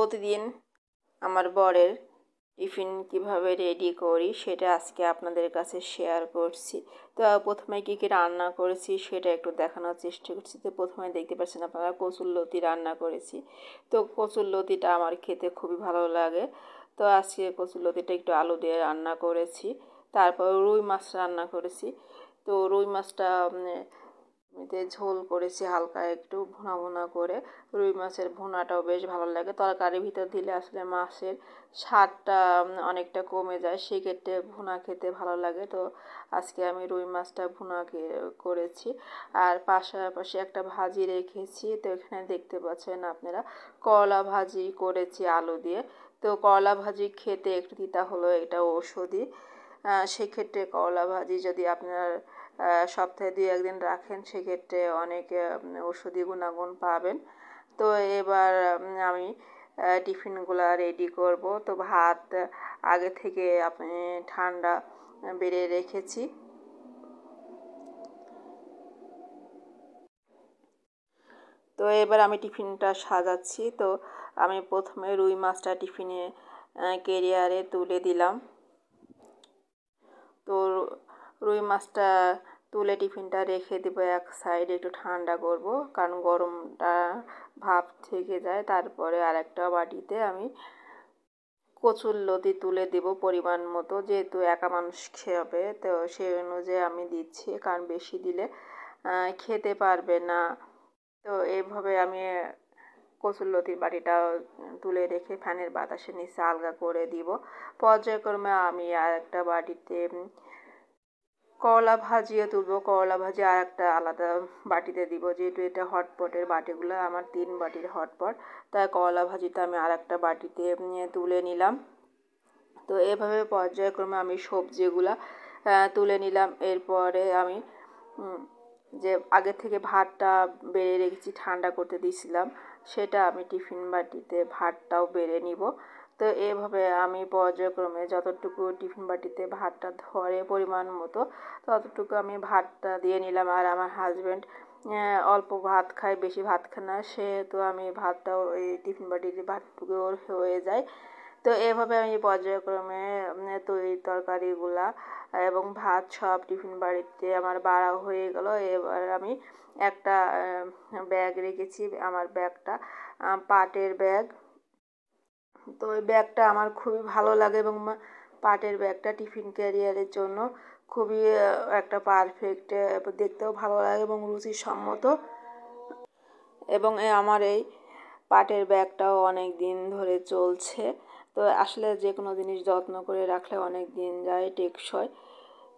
প্রতিদিন আমার বরের টিফিন কিভাবে রেডি করি সেটা আজকে আপনাদের কাছে শেয়ার করছি। তো প্রথমে কী কী রান্না করেছি সেটা একটু দেখানোর চেষ্টা করছি। তো প্রথমে দেখতে পাচ্ছেন আপনারা কচুরলতি রান্না করেছি। তো কচুরলতিটা আমার খেতে খুবই ভালো লাগে। তো আজকে কচুরলতিটা একটু আলু দিয়ে রান্না করেছি। তারপর রুই মাছ রান্না করেছি। তো রুই মাছটা ঝোল করেছি হালকা একটু ভুনা ভুনা করে। রুই মাছের ভুনাটাও বেশ ভালো লাগে। তরকারির ভিতর দিলে আসলে মাছের স্বাদটা অনেকটা কমে যায়, সেক্ষেত্রে ভুনা খেতে ভালো লাগে। তো আজকে আমি রুই মাছটা ভুনা করেছি। আর পাশাপাশি একটা ভাজি রেখেছি। তো এখানে দেখতে পাচ্ছেন আপনারা করলা ভাজি করেছি আলু দিয়ে। তো করলা ভাজি খেতে একটু তিতা হলো, এটা ঔষধি। সেক্ষেত্রে করলা ভাজি যদি আপনার সপ্তাহে 2-1 দিন রাখেন সেক্ষেত্রে অনেক ঔষধি গুণাগুণ পাবেন। তো এবার আমি টিফিনগুলো রেডি করব। তো ভাত আগে থেকে আপনি ঠান্ডা বেড়ে রেখেছি। তো এবার আমি টিফিনটা সাজাচ্ছি। তো আমি প্রথমে রুই মাছটা টিফিনে ক্যারিয়ারে তুলে দিলাম। তো রুই মাছটা তুলে টিফিনটা রেখে দেবো এক সাইডে, একটু ঠান্ডা করব, কারণ গরমটা ভাপ থেকে যায়। তারপরে আরেকটা বাটিতে আমি কচুরলতি তুলে দেব পরিমাণ মতো, যেহেতু একা মানুষ খাবে তো সেই অনুযায়ী আমি দিচ্ছি, কারণ বেশি দিলে খেতে পারবে না। তো এইভাবে আমি কচুরলতির বাটিটা তুলে রেখে ফ্যানের বাতাসের নিচে আলগা করে দিব। পর্যায়ক্রমে আমি আর একটা বাটিতে করলা ভাজিও তুলবো। করলা ভাজি আর একটা আলাদা বাটিতে দিব, যেহেতু এটা হটপটের বাটিগুলো আমার 3 বাটির হটপট, তাই করলা ভাজিটা আমি আর একটা বাটিতে তুলে নিলাম। তো এভাবে পর্যায়ক্রমে আমি সবজিগুলা তুলে নিলাম। এরপরে আমি যে আগে থেকে ভাতটা বেড়ে রেখেছি, ঠান্ডা করতে দিয়েছিলাম, সেটা আমি টিফিন বাটিতে ভাতটাও বেড়ে নিব। তো এভাবে আমি পর্যায়ক্রমে যতটুকু টিফিন বাটিতে ভাতটা ধরে পরিমাণ মতো ততটুকু আমি ভাতটা দিয়ে নিলাম। আর আমার হাজব্যান্ড অল্প ভাত খায়, বেশি ভাত খায় না, সেহেতু আমি ভাতটাও ওই টিফিন বাটিতে ভাতটুকু হয়ে যায়। তো এভাবে আমি পর্যায়ক্রমে তরকারিগুলা এবং ভাত সব টিফিন বাড়িতে আমার বাড়া হয়ে গেল। এবার আমি একটা ব্যাগ রেখেছি, আমার ব্যাগটা পাটের ব্যাগ। তো ওই ব্যাগটা আমার খুবই ভালো লাগে এবং পাটের ব্যাগটা টিফিন ক্যারিয়ারের জন্য খুবই একটা পারফেক্ট, দেখতেও ভালো লাগে এবং রুচিসম্মত। এবং আমার এই পাটের ব্যাগটাও অনেক দিন ধরে চলছে। তো আসলে যে কোনো জিনিস যত্ন করে রাখলে অনেক দিন যায়, টেকসই।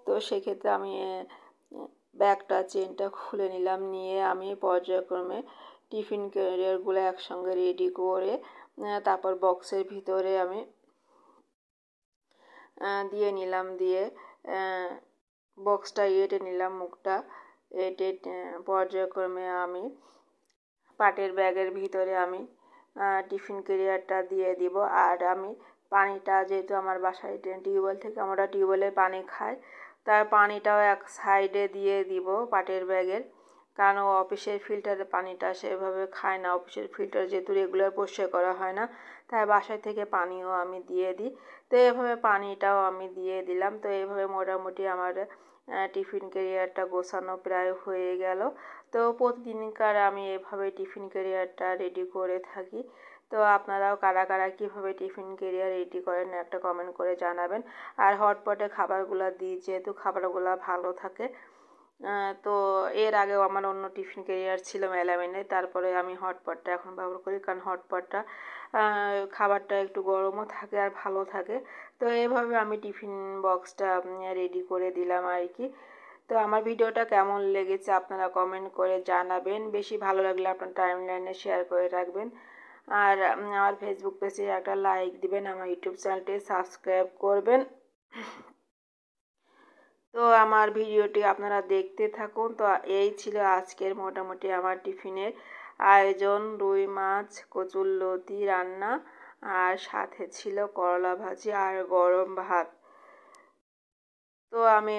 তো সেক্ষেত্রে আমি ব্যাগটা চেনটা খুলে নিলাম, নিয়ে আমি পর্যায়ক্রমে টিফিন ক্যারিয়ারগুলো একসঙ্গে রেডি করে তারপর বক্সের ভিতরে আমি দিয়ে নিলাম। দিয়ে বক্সটা এঁটে নিলাম, মুখটা এঁটে পর্যায়ক্রমে আমি পাটের ব্যাগের ভিতরে আমি টিফিন ক্যারিয়ারটা দিয়ে দিব। আর আমি পানিটা, যেহেতু আমার বাসায় টিউবওয়েল থেকে আমরা টিউবওয়েলের পানি খাই, তার পানিটাও এক সাইডে দিয়ে দিব পাটের ব্যাগের, কারণ অফিসের ফিল্টারের পানিটা সেভাবে খায় না। অফিসের ফিল্টার যেহেতু রেগুলার পরিষ্কার করা হয় না, তাই বাসায় থেকে পানিও আমি দিয়ে দিই। তো এভাবে পানিটাও আমি দিয়ে দিলাম। তো এইভাবে মোটামুটি আমার টিফিন ক্যারিয়ারটা গোছানো প্রায় হয়ে গেল। তো প্রতিদিনকার আমি এভাবে টিফিন ক্যারিয়ারটা রেডি করে থাকি। তো আপনারাও কারা কারা কীভাবে টিফিন ক্যারিয়ার রেডি করেন একটা কমেন্ট করে জানাবেন। আর হটপটে খাবারগুলো দিই, যেহেতু খাবারগুলো ভালো থাকে। তো এর আগেও আমার অন্য টিফিন ক্যারিয়ার ছিল মেলামিনে, তারপরে আমি হটপটটা এখন ব্যবহার করি, কারণ হটপটটা খাবারটা একটু গরমও থাকে আর ভালো থাকে। তো এভাবে আমি টিফিন বক্সটা রেডি করে দিলাম আর কি। তো আমার ভিডিওটা কেমন লেগেছে আপনারা কমেন্ট করে জানাবেন। বেশি ভালো লাগলে আপনার টাইমলাইনে শেয়ার করে রাখবেন। আর আমার ফেসবুক পেজে একটা লাইক দিবেন, আমার ইউটিউব চ্যানেলটি সাবস্ক্রাইব করবেন। তো আমার ভিডিওটি আপনারা দেখতে থাকুন। তো এই ছিল আজকের মোটামুটি আমার টিফিনের আয়োজন। রুই মাছ, কচুরলতি রান্না, আর সাথে ছিল করলা ভাজি আর গরম ভাত। তো আমি